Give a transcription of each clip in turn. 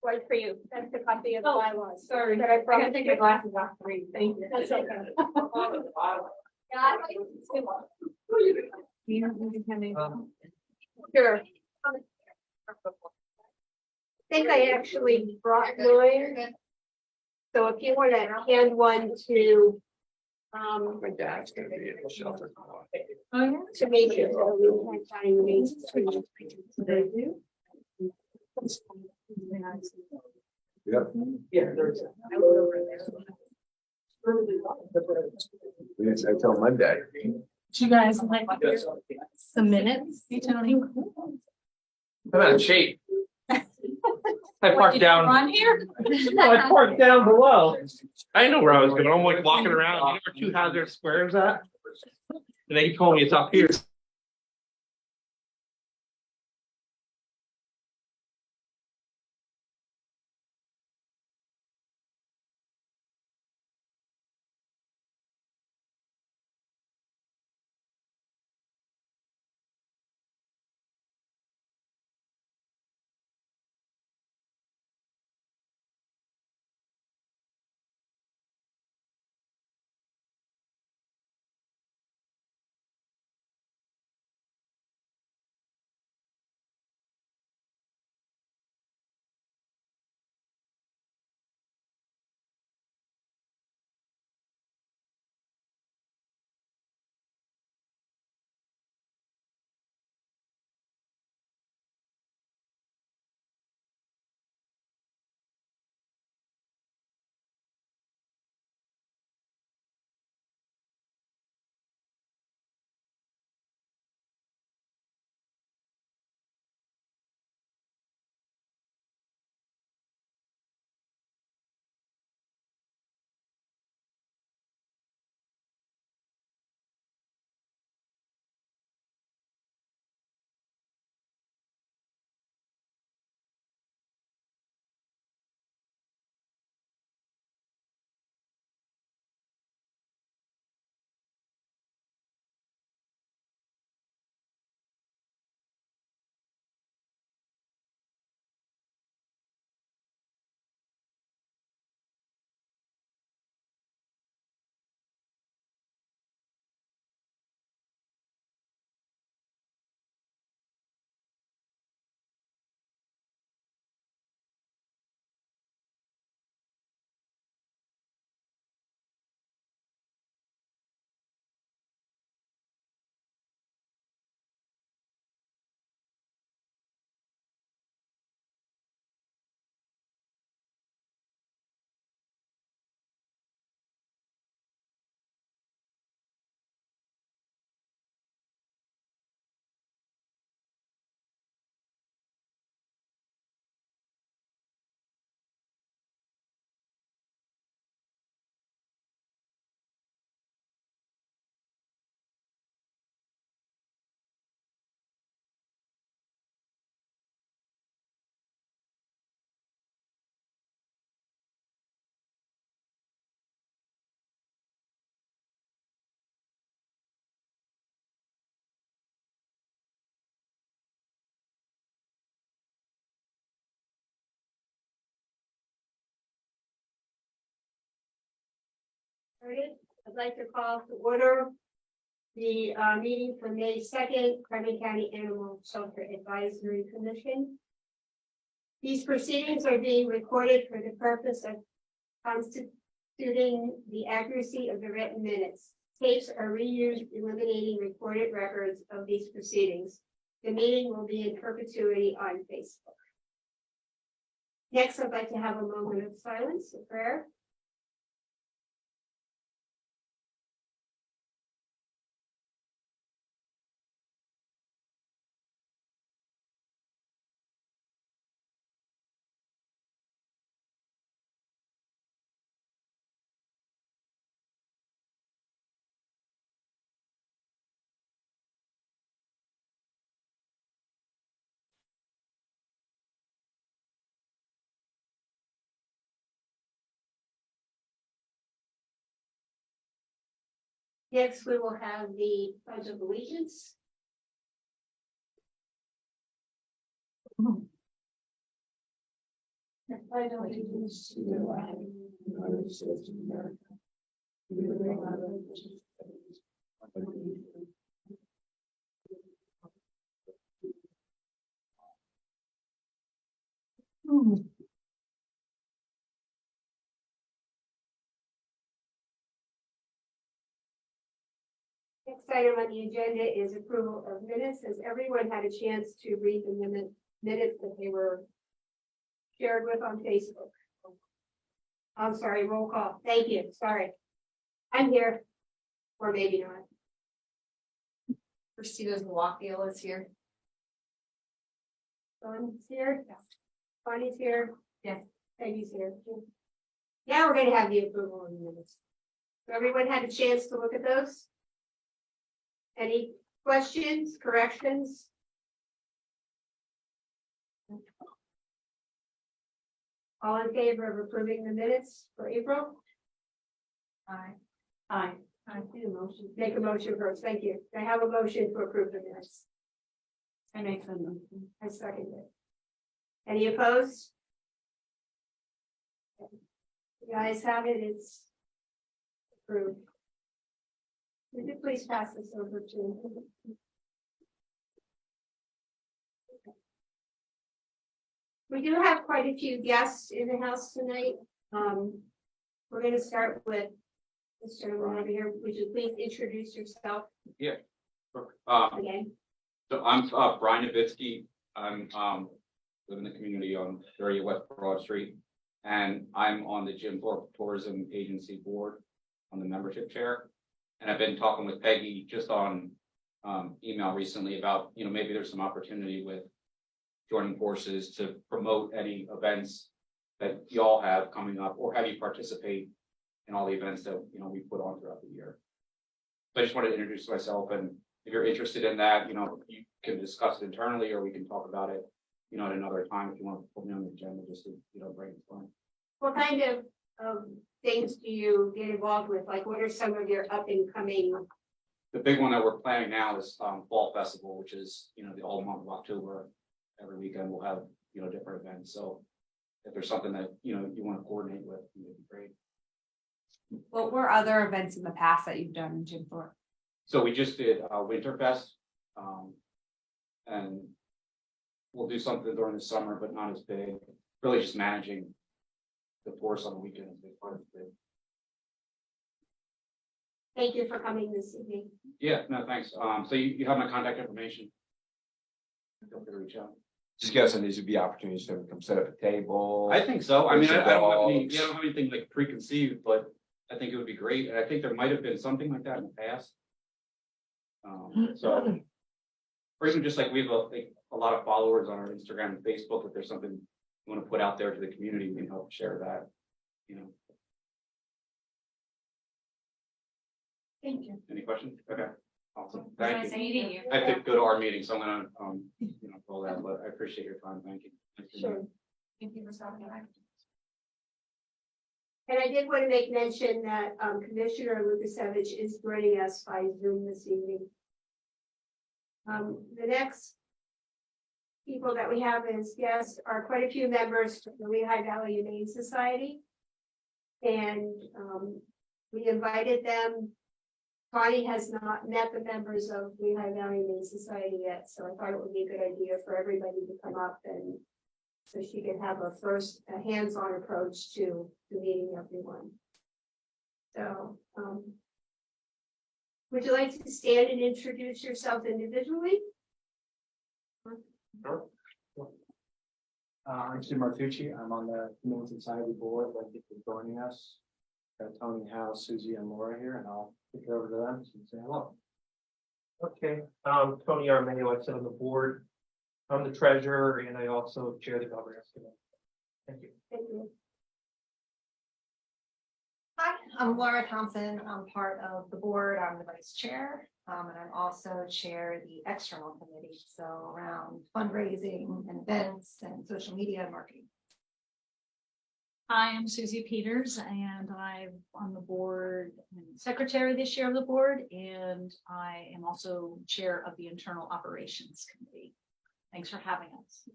One for you. That's the copy of the Oh, bylaws. sorry. But I I gotta promise take you. my glasses off for you. Thank you. That's okay. Sure. I think I actually brought mine. So if you want to hand one to, My dad's gonna be at the shelter. Oh, yeah. to me, so we can find me. Yep. Yeah, there's. Until Monday. Do you guys like some minutes? Tony? I'm out of shape. I parked down. On here? I parked down below. I didn't know where I was going. I'm like walking around. You know where Two Hazard Square is at? And they told me it's up here. I'd like to call to order the meeting for May 2nd, Carbon County Animal Shelter Advisory Commission. These proceedings are being recorded for the purpose of constituting the accuracy of the written minutes. Tapes are reused, eliminating recorded records of these proceedings. The meeting will be in perpetuity on Facebook. Next, I'd like to have a moment of silence, a prayer. Next, we will have the Pledge of Allegiance. pledge allegiance to the flag of the United States of America. To the republic which stands one nation, Next item on the agenda is approval of minutes. Has everyone had a chance to read the minutes that they were shared with on Facebook? I'm sorry, roll call. Thank you, sorry. I'm here, or maybe not. Christina's Walkfield is here. Dawn's here? Yes. Bonnie's here? Yes. Peggy's here. Now we're gonna have the approval of the minutes. So everyone had a chance to look at those? Any questions, corrections? All in favor of approving the minutes for April? Aye. Aye. I do a motion. Make a motion first, thank you. I have a motion to approve the minutes. I make the motion. I second it. Any opposed? You guys have it, it's approved. Would you please pass this over to? We do have quite a few guests in the house tonight. We're gonna start with Mr. over here. Would you please introduce yourself again? So I'm Brian Novitsky. I'm live in the community on 30 West Broad Street, and I'm on the Jim Thorpe Tourism Agency Board on the membership chair. And I've been talking with Peggy just on email recently about, maybe there's some opportunity with joining forces to promote any events that y'all have coming up, or have you participate in all the events that, we put on throughout the year. So I just wanted to introduce myself, and if you're interested in that, you can discuss it internally, or we can talk about it, at another time if you want to put me on the agenda, just to, brainstorm. What kind of things do you get involved with? Like, what are some of your up and coming? The big one that we're planning now is Fall Festival, which is, the all month of October. Every weekend we'll have, different events. So if there's something that, you want to coordinate with, it'd be great. What were other events in the past that you've done in Jim Thorpe? So we just did Winterfest, and we'll do something during the summer, but not as big. Really just managing the tourists on the weekend is a big part of it. Thank you for coming this evening. Yeah, no, thanks. So you have my contact information. Feel free to reach out. Just guessing these would be opportunities to come set up a table. I think so. I mean, I don't Dogs. have anything like preconceived, but I think it would be great. And I think there might have been something like that in the past. So, or even just like we have a lot of followers on our Instagram and Facebook. If there's something you want to put out there to the community, we can help share that. Thank you. Any questions? Okay, awesome. Thank you. meeting you. I have to go to our meeting, so I'm gonna all that. But I appreciate your time. Thank you. Nice to meet you. Sure. Thank you for stopping by. And I did want to make mention that Commissioner Lukasevich is joining us by Zoom this evening. The next people that we have as guests are quite a few members from the Lehigh Valley Humane Society. And we invited them. Connie has not met the members of Lehigh Valley Humane Society yet, so I thought it would be a good idea for everybody to come up and so she can have a hands-on approach to meeting everyone. So, would you like to stand and introduce yourself individually? Sure. I'm Stu Martucci. I'm on the Humane Society board. Thank you for joining us. Got Tony, Hal, Susie, and Laura here, and I'll kick it over to them to say hello. Okay, Tony Armando, I sit on the board. I'm the treasurer and I also chair the governance committee. Thank you. Thank you. Hi, I'm Laura Thompson. I'm part of the board. I'm the vice chair. And I'm also chair the external committee. So around fundraising and events and social media and marketing. Hi, I'm Susie Peters and I'm on the board, I'm secretary this year of the board, and I am also chair of the internal operations committee. Thanks for having us.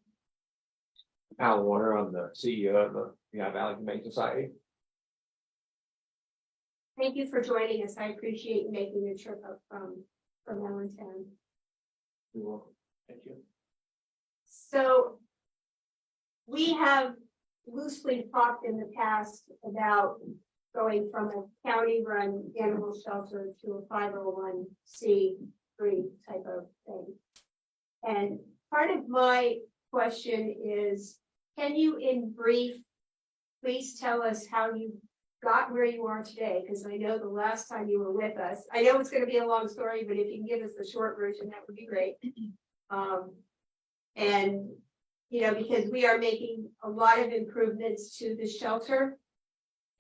Al Warner, I'm the CEO of the Lehigh Valley Humane Society. Thank you for joining us. I appreciate you making the trip up from Allentown. You're welcome. Thank you. So we have loosely talked in the past about going from a county-run animal shelter to a 501c3 type of thing. And part of my question is, can you in brief, please tell us how you got where you are today? Because I know the last time you were with us, I know it's going to be a long story, but if you can give us the short version, that would be great. And, you know, because we are making a lot of improvements to the shelter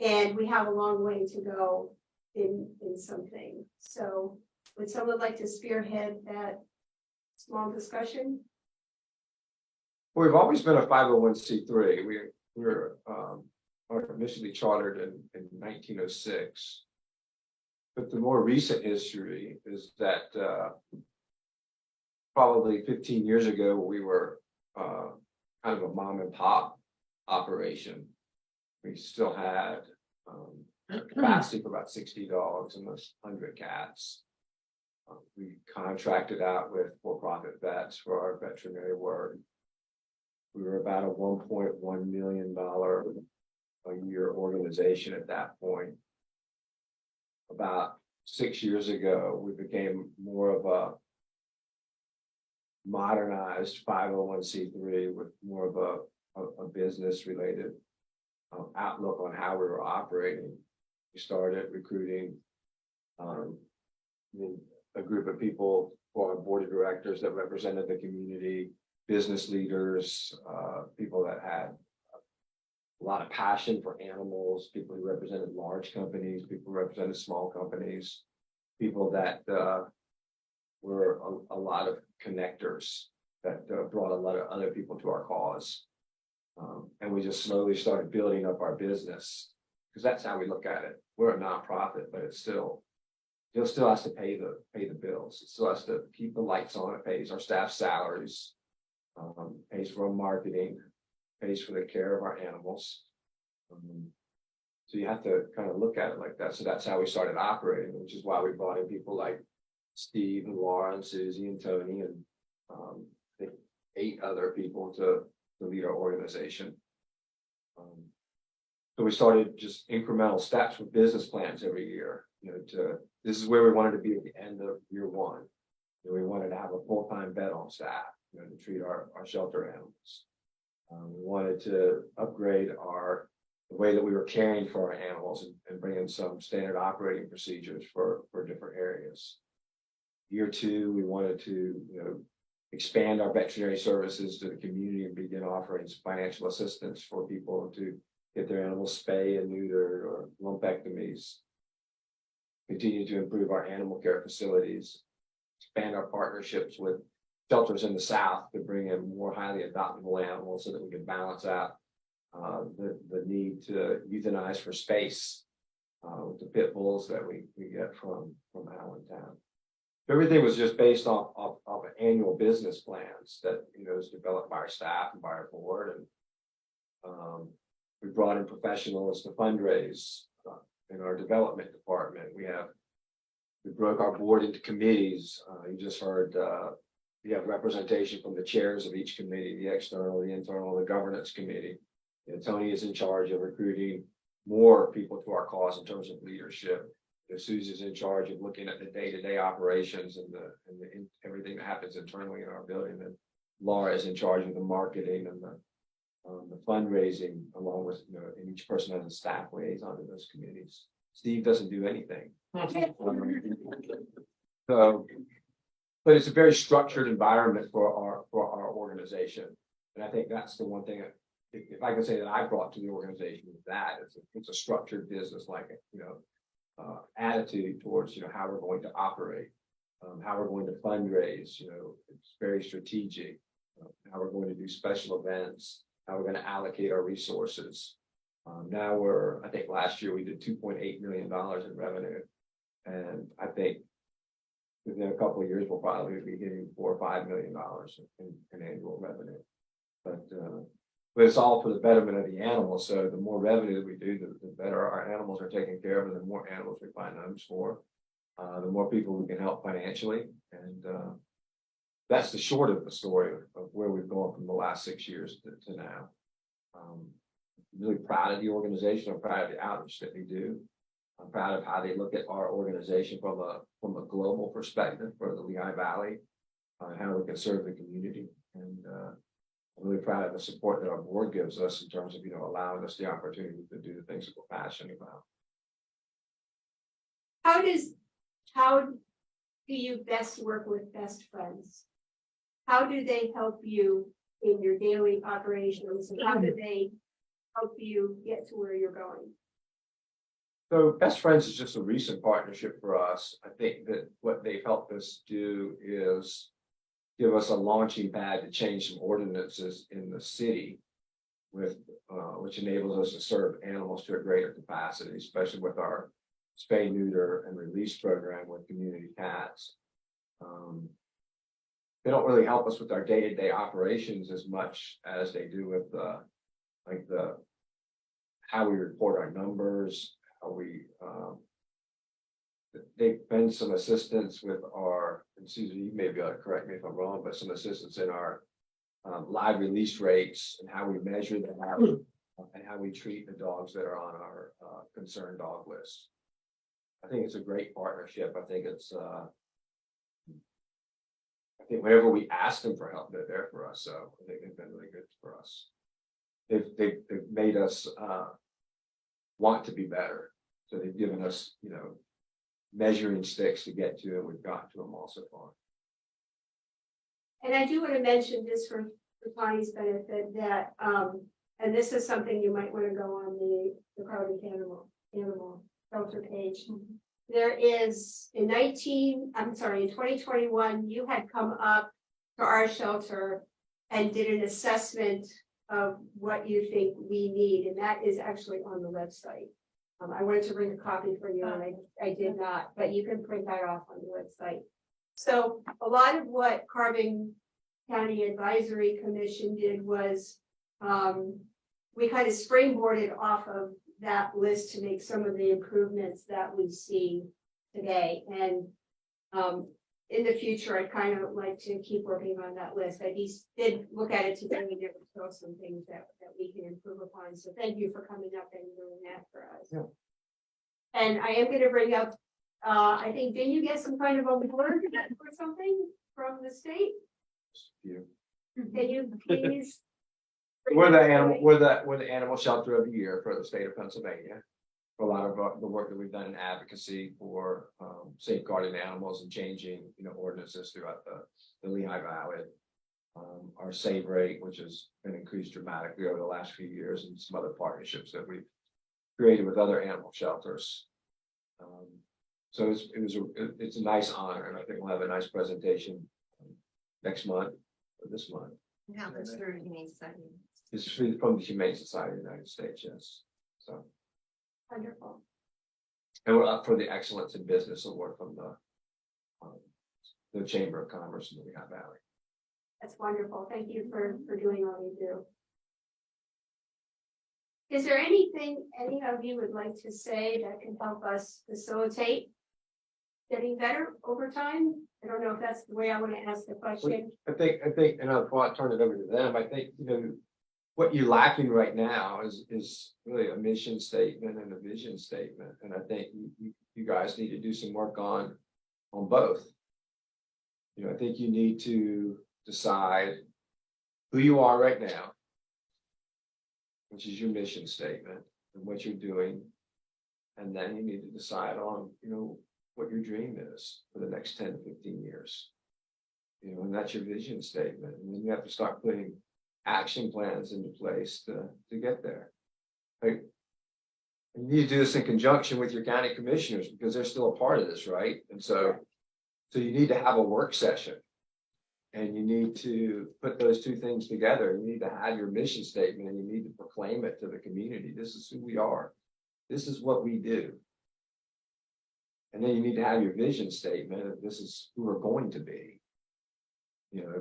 and we have a long way to go in something. So would someone like to spearhead that small discussion? Well, we've always been a 501c3. We were initially chartered in 1906. But the more recent history is that probably 15 years ago, we were kind of a mom and pop operation. We still had capacity for about 60 dogs and 100 cats. We contracted out with for-profit vets for our veterinary work. We were about a $1.1 million a year organization at that point. About 6 years ago, we became more of a modernized 501c3 with more of a business related outlook on how we were operating. We started recruiting a group of people for our board of directors that represented the community, business leaders, people that had a lot of passion for animals, people who represented large companies, people who represented small companies, people that were a lot of connectors that brought a lot of other people to our cause. And we just slowly started building up our business because that's how we look at it. We're a nonprofit, but it still has to pay the bills. It still has to keep the lights on. It pays our staff salaries, pays for our marketing, pays for the care of our animals. So you have to kind of look at it like that. So that's how we started operating, which is why we brought in people like Steve and Laura and Susie and Tony and I think 8 other people to lead our organization. So we started just incremental steps with business plans every year. You know, this is where we wanted to be at the end of year 1. You know, we wanted to have a full-time vet on staff, you know, to treat our shelter animals. We wanted to upgrade the way that we were caring for our animals and bring in some standard operating procedures for different areas. Year 2, we wanted to, you know, expand our veterinary services to the community and begin offering financial assistance for people to get their animals spayed and neutered or lumpectomies. Continue to improve our animal care facilities, expand our partnerships with shelters in the South to bring in more highly adoptable animals so that we can balance out the need to euthanize for space with the pit bulls that we get from Allentown. Everything was just based off annual business plans that, you know, is developed by our staff and by our board. And we brought in professionals to fundraise in our development department. We broke our board into committees. You just heard we have representation from the chairs of each committee, the external, the internal, the governance committee. You know, Tony is in charge of recruiting more people to our cause in terms of leadership. Susie's in charge of looking at the day-to-day operations and everything that happens internally in our building. And Laura is in charge of the marketing and the fundraising, along with, you know, and each person has a staff liaison to those committees. Steve doesn't do anything. So, but it's a very structured environment for our organization. And I think that's the one thing, if I can say that I brought to the organization, is that it's a structured business, like, you know, attitude towards, you know, how we're going to operate, how we're going to fundraise. You know, it's very strategic, how we're going to do special events, how we're going to allocate our resources. Now I think last year we did $2.8 million in revenue. And I think within a couple of years, we'll probably be hitting $4 or $5 million in annual revenue. But But it's all for the betterment of the animals, so the more revenue that we do, the better our animals are taken care of, and the more animals we find homes for. The more people we can help financially, and that's the short of the story of where we've gone from the last 6 years to now. Really proud of the organization. I'm proud of the outreach that we do. I'm proud of how they look at our organization from a global perspective for the Lehigh Valley, how we can serve the community, and I'm really proud of the support that our board gives us in terms of allowing us the opportunity to do the things that we're passionate about. How do you best work with best friends? How do they help you in your daily operations? And how do they help you get to where you're going? So Best Friends is just a recent partnership for us. I think that what they've helped us do is give us a launching pad to change some ordinances in the city with which enables us to serve animals to a greater capacity, especially with our spay, neuter, and release program with community cats. They don't really help us with our day-to-day operations as much as they do with how we report our numbers, how we they've been some assistance with our, and Susan, you may be able to correct me if I'm wrong, but some assistance in our live release rates and how we measure them out, and how we treat the dogs that are on our concerned dog list. I think it's a great partnership. I think whenever we ask them for help, they're there for us. So I think they've been really good for us. They've made us want to be better. So they've given us, measuring sticks to get to, and we've gotten to them all so far. And I do want to mention, just for Connie's benefit, that and this is something you might want to go on the Carly Animal Shelter page. There is in 2021, you had come up to our shelter and did an assessment of what you think we need, and that is actually on the website. I wanted to bring a copy for you, and I did not, but you can print that off on the website. So a lot of what Carbon County Advisory Commission did was we kind of springboarded off of that list to make some of the improvements that we see today. And in the future, I'd kind of like to keep working on that list. I did look at it today, and there were still some things that we can improve upon. So thank you for coming up and doing that for us. Yeah. And I am going to bring up, I think, didn't you get some kind of award or something from the state? Yeah. Can you please? We're the animal shelter of the year for the state of Pennsylvania. For a lot of the work that we've done in advocacy for safeguarding animals and changing, ordinances throughout the Lehigh Valley. Our save rate, which has been increased dramatically over the last few years, and some other partnerships that we've created with other animal shelters. So it's a nice honor, and I think we'll have a nice presentation next month or this month. Now that's through Humane Society. It's from the Humane Society of the United States, yes. So Wonderful. and we're up for the Excellence in Business Award from the Chamber of Commerce in the Lehigh Valley. That's wonderful. Thank you for doing all you do. Is there anything any of you would like to say that can help us facilitate getting better over time? I don't know if that's the way I want to ask the question. I think, and I'll turn it over to them. I think, what you're lacking right now is really a mission statement and a vision statement. And I think you guys need to do some work on both. I think you need to decide who you are right now, which is your mission statement and what you're doing. And then you need to decide on, what your dream is for the next 10 to 15 years. And that's your vision statement. And then you have to start putting action plans into place to get there. Like, you need to do this in conjunction with your county commissioners, because they're still a part of this, right? And so you need to have a work session, and you need to put those two things together. You need to have your mission statement, and you need to proclaim it to the community. This is who we are. This is what we do. And then you need to have your vision statement of this is who we're going to be.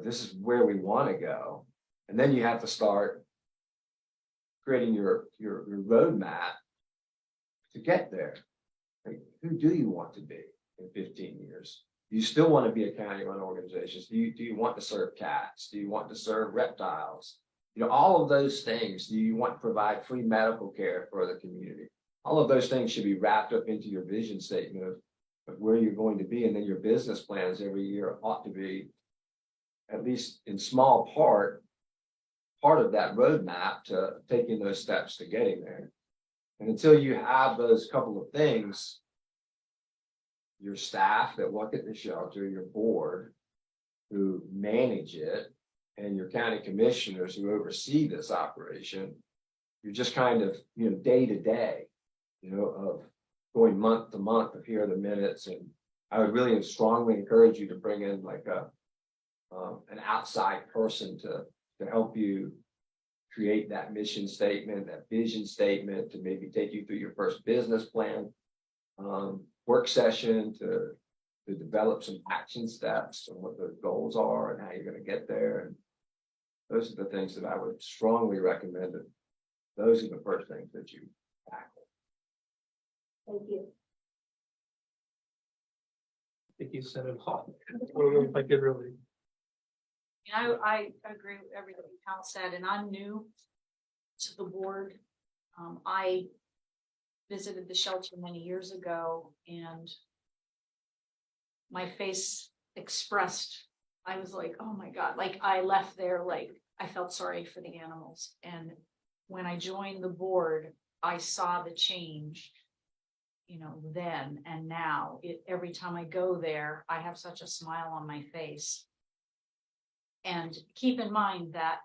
This is where we want to go. And then you have to start creating your roadmap to get there. Like, who do you want to be in 15 years? Do you still want to be a county-run organization? Do you want to serve cats? Do you want to serve reptiles? You know, all of those things. Do you want to provide free medical care for the community? All of those things should be wrapped up into your vision statement of where you're going to be, and then your business plans every year ought to be, at least in small part of that roadmap to taking those steps to getting there. And until you have those couple of things, your staff that work at the shelter, your board who manage it, and your county commissioners who oversee this operation, you're just kind of, day to day, of going month to month of here are the minutes. And I would really strongly encourage you to bring in like an outside person to help you create that mission statement, that vision statement, to maybe take you through your first business plan, work session to develop some action steps and what those goals are and how you're going to get there. And those are the things that I would strongly recommend. That those are the first things that you tackle. Thank you. I think you said it all. I don't know if I could really. I agree with everything Cal said, and I'm new to the board. I visited the shelter many years ago, and my face expressed, I was like, oh my God, like I left there, like I felt sorry for the animals. And when I joined the board, I saw the change, then and now. Every time I go there, I have such a smile on my face. And keep in mind that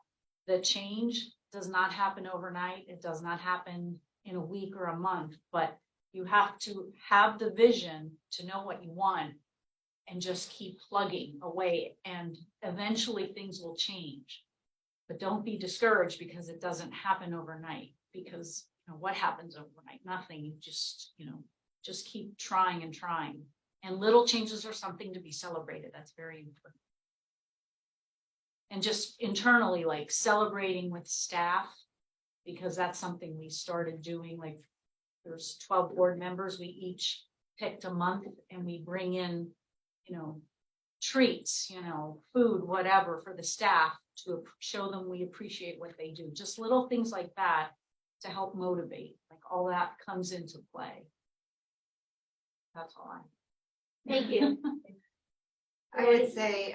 the change does not happen overnight. It does not happen in a week or a month, but you have to have the vision to know what you want and just keep plugging away, and eventually things will change. But don't be discouraged because it doesn't happen overnight, because what happens overnight? Nothing. You just keep trying and trying. And little changes are something to be celebrated. That's very important. And just internally, like celebrating with staff, because that's something we started doing. Like there's 12 board members. We each picked a month and we bring in, treats, food, whatever for the staff to show them we appreciate what they do. Just little things like that to help motivate. Like all that comes into play. That's all Thank you. I would say,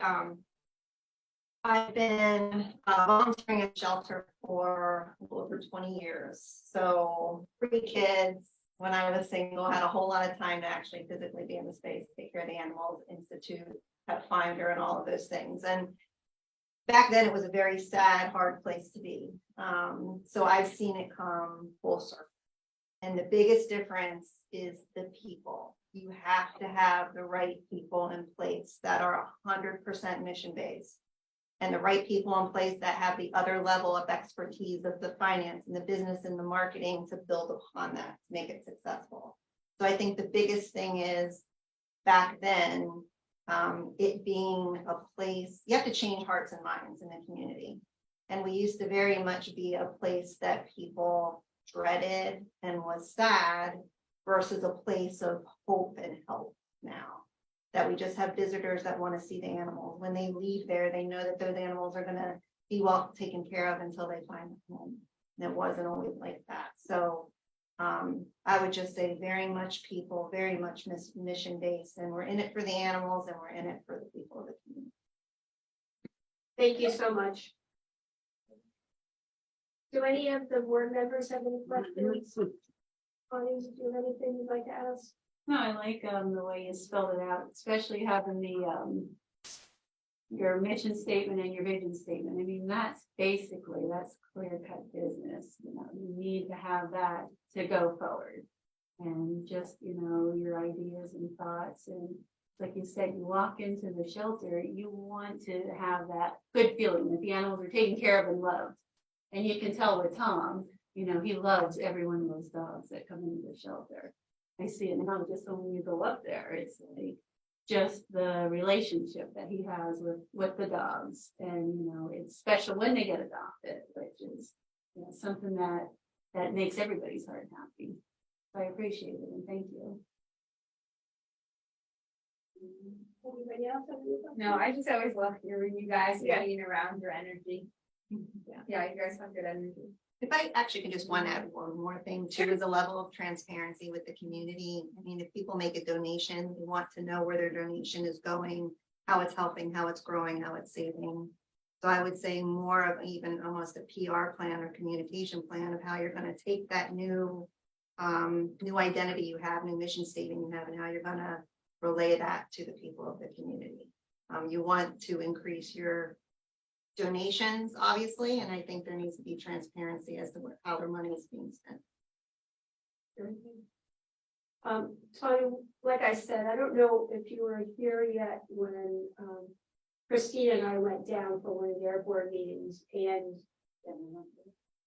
I've been volunteering at shelter for a little over 20 years. So pre-kids, when I was single, had a whole lot of time to actually physically be in the space, take care of the animals, institute, pet finder, and all of those things. And back then it was a very sad, hard place to be. So I've seen it come full circle. And the biggest difference is the people. You have to have the right people in place that are 100% mission-based. And the right people in place that have the other level of expertise of the finance and the business and the marketing to build upon that, to make it successful. So I think the biggest thing is back then, it being a place, you have to change hearts and minds in the community. And we used to very much be a place that people dreaded and was sad versus a place of hope and help now. That we just have visitors that want to see the animals. When they leave there, they know that those animals are going to be well taken care of until they find a home. And it wasn't always like that. So I would just say very much people, very much mission-based, and we're in it for the animals and we're in it for the people of the community. Thank you so much. Do any of the board members have any questions? Connie, do you have anything you'd like to ask? No, I like the way you spelled it out, especially having the your mission statement and your vision statement. I mean, that's clear cut business. You need to have that to go forward, and just your ideas and thoughts. And like you said, you walk into the shelter, you want to have that good feeling that the animals are taken care of and loved. And you can tell with Tom, he loves every one of those dogs that come into the shelter. I see it now just when you go up there. It's like just the relationship that he has with the dogs. And, it's special when they get adopted, which is something that makes everybody's heart happy. So I appreciate it and thank you. Anybody else have any questions? No, I just always love hearing you guys getting around your energy. Yeah, you guys have good energy. If I actually can just add one more thing too, is a level of transparency with the community. I mean, if people make a donation, they want to know where their donation is going, how it's helping, how it's growing, how it's saving. So I would say more of even almost a PR plan or communication plan of how you're going to take that new identity you have, new mission statement you have, and how you're going to relay that to the people of the community. You want to increase your donations, obviously, and I think there needs to be transparency as to how their money is being spent. Tony, like I said, I don't know if you were here yet when Christina and I went down for one of their board meetings, and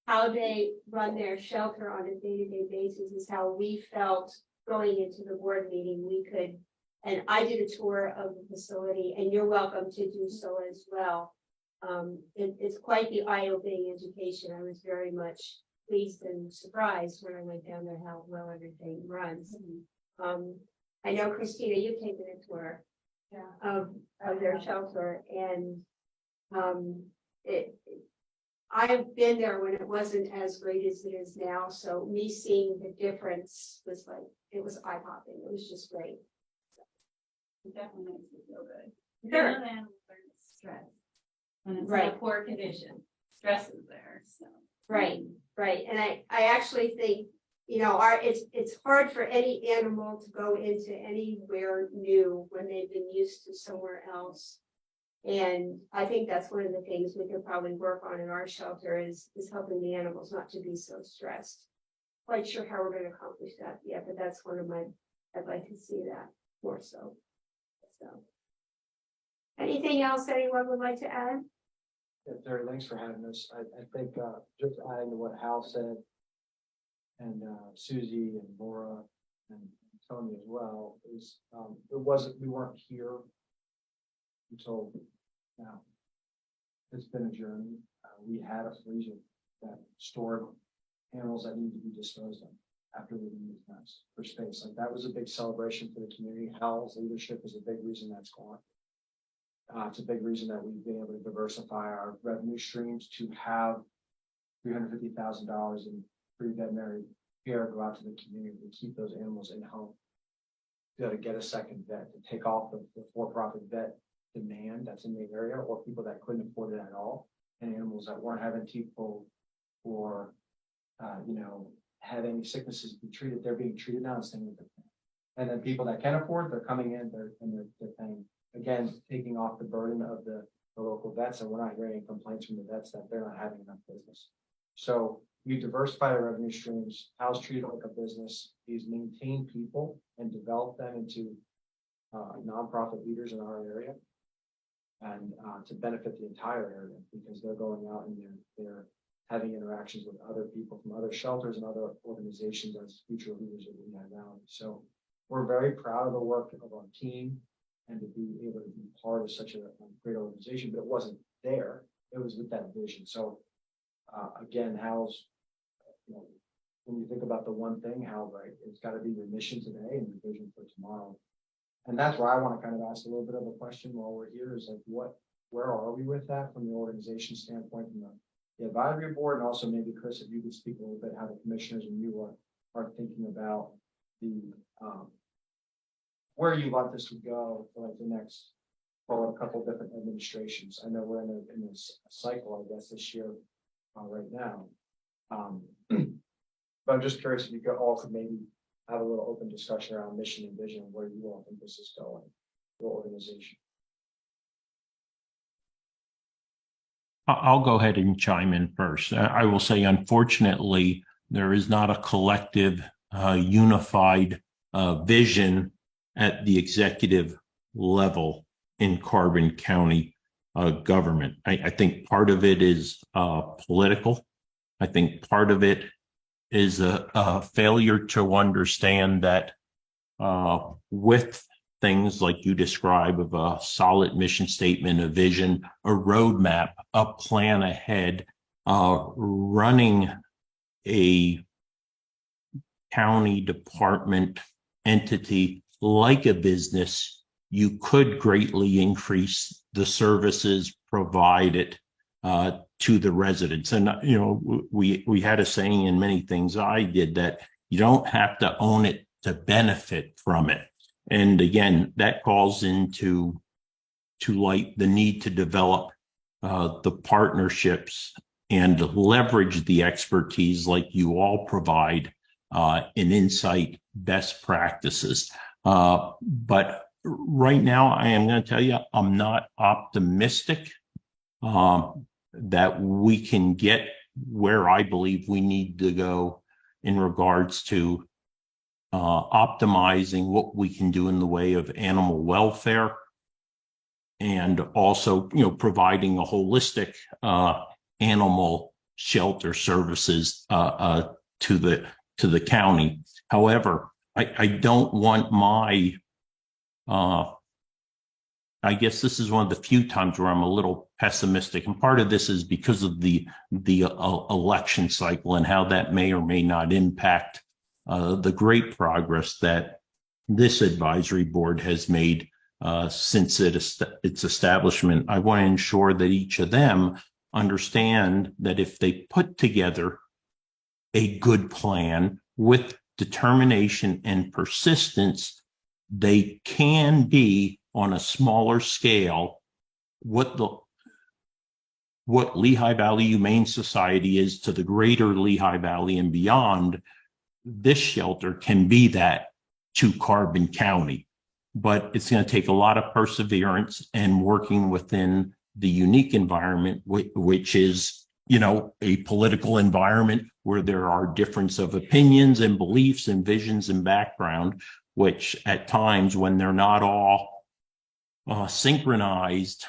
how they run their shelter on a day-to-day basis is how we felt going into the board meeting. We could, and I did a tour of the facility, and you're welcome to do so as well. It's quite the eye-opening education. I was very much pleased and surprised when I went down there how well everything runs. I know, Christina, you've taken a tour of their shelter, and I've been there when it wasn't as great as it is now. So me seeing the difference was like, it was eye-popping. It was just great. It definitely makes me feel good. Sure. You know, animals are stress. When it's in Right. a poor condition, stress is there, so. Right. And I actually think, it's hard for any animal to go into anywhere new when they've been used to somewhere else. And I think that's one of the things we could probably work on in our shelter is helping the animals not to be so stressed. Quite sure how we're going to accomplish that yet, but that's I'd like to see that more so. Anything else anyone would like to add? Yeah, Terry, thanks for having us. I think just adding to what Hal said, and Susie and Laura and Tony as well, is we weren't here until now. It's been a journey. We had a freezer that stored animals that need to be disposed of after we used us for space. Like that was a big celebration for the community. Hal's leadership is a big reason that's gone. It's a big reason that we've been able to diversify our revenue streams to have $350,000 in free veterinary care go out to the community to keep those animals in home. To get a second vet, to take off the for-profit vet demand that's in the area, or people that couldn't afford it at all, and animals that weren't having teeth pulled or had any sicknesses be treated. They're being treated now and staying with their family. And then people that can afford, they're coming in, they're paying. Again, taking off the burden of the local vets, and we're not hearing any complaints from the vets that they're not having enough business. So we diversify our revenue streams. Hal's treated like a business. He's maintained people and developed them into nonprofit leaders in our area, and to benefit the entire area, because they're going out and they're having interactions with other people from other shelters and other organizations as future leaders of the Valley. So we're very proud of the work of our team and to be able to be part of such a great organization, but it wasn't there. It was with that vision. So again, Hal's, when you think about the one thing, Hal, right, it's got to be your mission today and your vision for tomorrow. And that's where I want to kind of ask a little bit of a question while we're here is like, where are we with that from the organization standpoint, from the advisory board, and also maybe Chris, if you could speak a little bit how the commissioners and you are thinking about the where you want this to go for like the next, well, a couple of different administrations. I know we're in a cycle, I guess, this year right now. But I'm just curious if you could maybe have a little open discussion around mission and vision, where you all think this is going, your organization. I'll go ahead and chime in first. I will say, unfortunately, there is not a collective, unified vision at the executive level in Carbon County government. I think part of it is political. I think part of it is a failure to understand that with things like you describe of a solid mission statement, a vision, a roadmap, a plan ahead, running a county department entity like a business, you could greatly increase the services provided to the residents. And, you know, we had a saying in many things I did that you don't have to own it to benefit from it. And again, that calls into light the need to develop the partnerships and leverage the expertise like you all provide in insight best practices. But right now, I am going to tell you, I'm not optimistic that we can get where I believe we need to go in regards to optimizing what we can do in the way of animal welfare, and also, you know, providing a holistic animal shelter services to the county. However, I don't want my I guess this is one of the few times where I'm a little pessimistic, and part of this is because of the election cycle and how that may or may not impact the great progress that this advisory board has made since its establishment. I want to ensure that each of them understand that if they put together a good plan with determination and persistence, they can be on a smaller scale what Lehigh Valley Humane Society is to the greater Lehigh Valley and beyond. This shelter can be that to Carbon County, but it's going to take a lot of perseverance and working within the unique environment, which is, you know, a political environment where there are difference of opinions and beliefs and visions and background, which at times when they're not all synchronized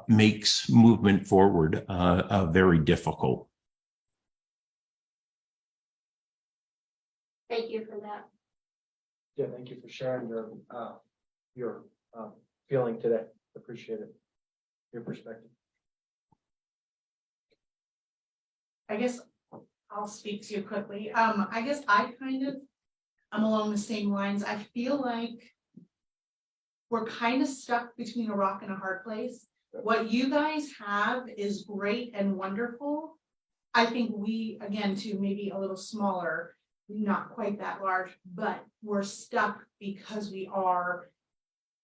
makes movement forward very difficult. Thank you for that. Yeah, thank you for sharing your feeling today. Appreciate it. Your perspective. I guess I'll speak to you quickly. I guess I'm along the same lines. I feel like we're kind of stuck between a rock and a hard place. What you guys have is great and wonderful. I think we, again, too, maybe a little smaller, not quite that large, but we're stuck because we are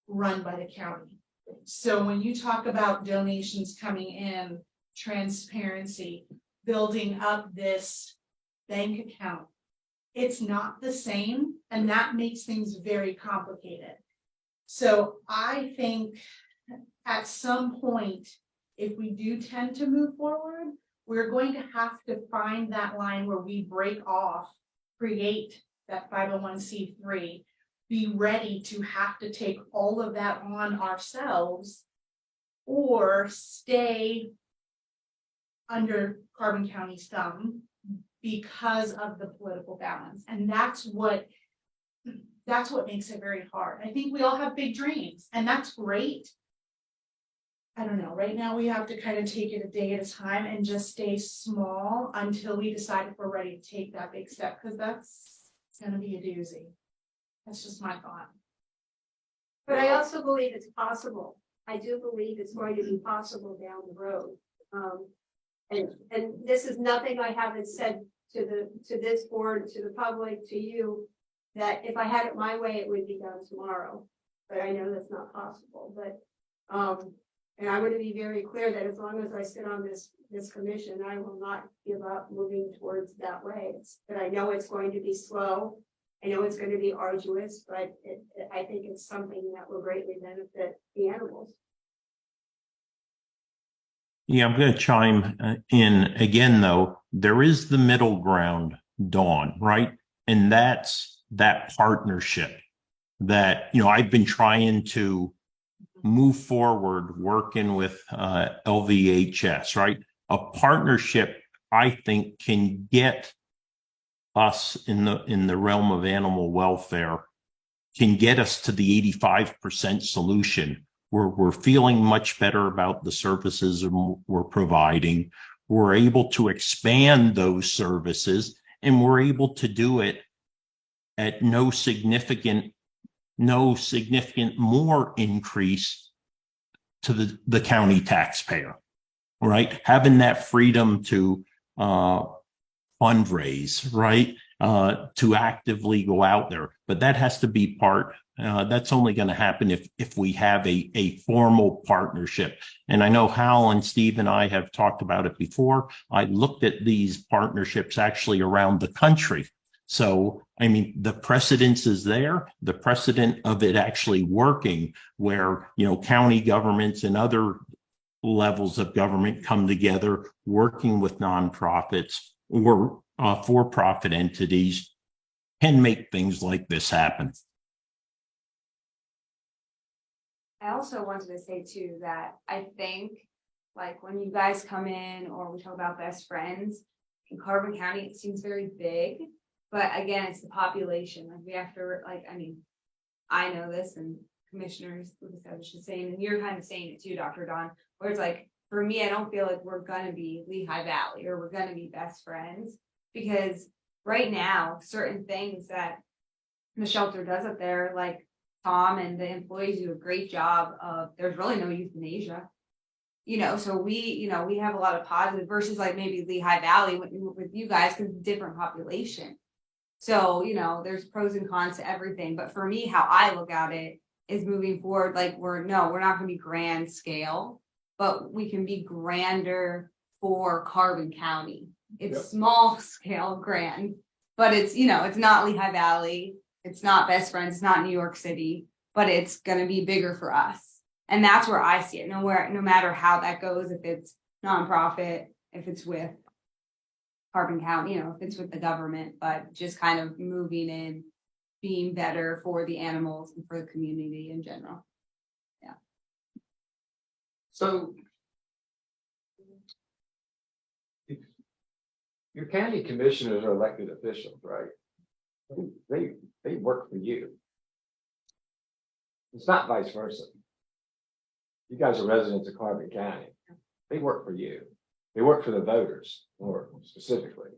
run by the county. So when you talk about donations coming in, transparency, building up this bank account, it's not the same, and that makes things very complicated. So I think at some point, if we do tend to move forward, we're going to have to find that line where we break off, create that 501c3, be ready to have to take all of that on ourselves, or stay under Carbon County's thumb because of the political balance. And that's what makes it very hard. I think we all have big dreams, and that's great. I don't know, right now we have to kind of take it a day at a time and just stay small until we decide if we're ready to take that big step, because that's gonna be a doozy. That's just my thought. But I also believe it's possible. I do believe it's going to be possible down the road. And this is nothing I haven't said to this board, to the public, to you, that if I had it my way, it would be done tomorrow. But I know that's not possible. But and I want to be very clear that as long as I sit on this commission, I will not give up moving towards that way. But I know it's going to be slow. I know it's going to be arduous, but I think it's something that will greatly benefit the animals. Yeah, I'm going to chime in again, though. There is the middle ground, Dawn, right? And that's that partnership that, you know, I've been trying to move forward working with LVHS, right? A partnership, I think, can get us in the realm of animal welfare, can get us to the 85% solution where we're feeling much better about the services we're providing. we're able to expand those services, and we're able to do it at no significant more increase to the county taxpayer, right? Having that freedom to fundraise, right? To actively go out there, but that has to be that's only going to happen if we have a formal partnership. And I know Hal and Steve and I have talked about it before. I looked at these partnerships actually around the country. So, I mean, the precedence is there, the precedent of it actually working, where, county governments and other levels of government come together, working with nonprofits or for-profit entities, can make things like this happen. I also wanted to say too, that I think, like, when you guys come in or we talk about best friends in Carbon County, it seems very big, but again, it's the population. Like, we have to, I know this, and commissioners, I was just saying, and you're kind of saying it too, Dr. Don, where it's like, for me, I don't feel like we're gonna be Lehigh Valley or we're gonna be best friends, because right now, certain things that the shelter does up there, like Tom and the employees do a great job of, there's really no euthanasia. So we have a lot of positive versus like maybe Lehigh Valley with you guys, because different population. So, there's pros and cons to everything. But for me, how I look at it is moving forward, like we're not gonna be grand scale, but we can be grander for Carbon County. It's small scale grand, but it's, it's not Lehigh Valley. It's not best friends. It's not New York City, but it's going to be bigger for us. And that's where I see it. No matter how that goes, if it's nonprofit, if it's with Carbon County, if it's with the government, but just kind of moving in, being better for the animals and for the community in general. Yeah. So your county commissioners are elected officials, right? They work for you. It's not vice versa. You guys are residents of Carbon County. They work for you. They work for the voters, more specifically.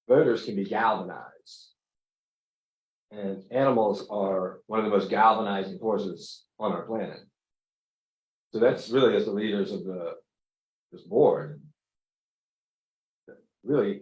Voters can be galvanized. And animals are one of the most galvanizing forces on our planet. So that's really, as the leaders of this board, really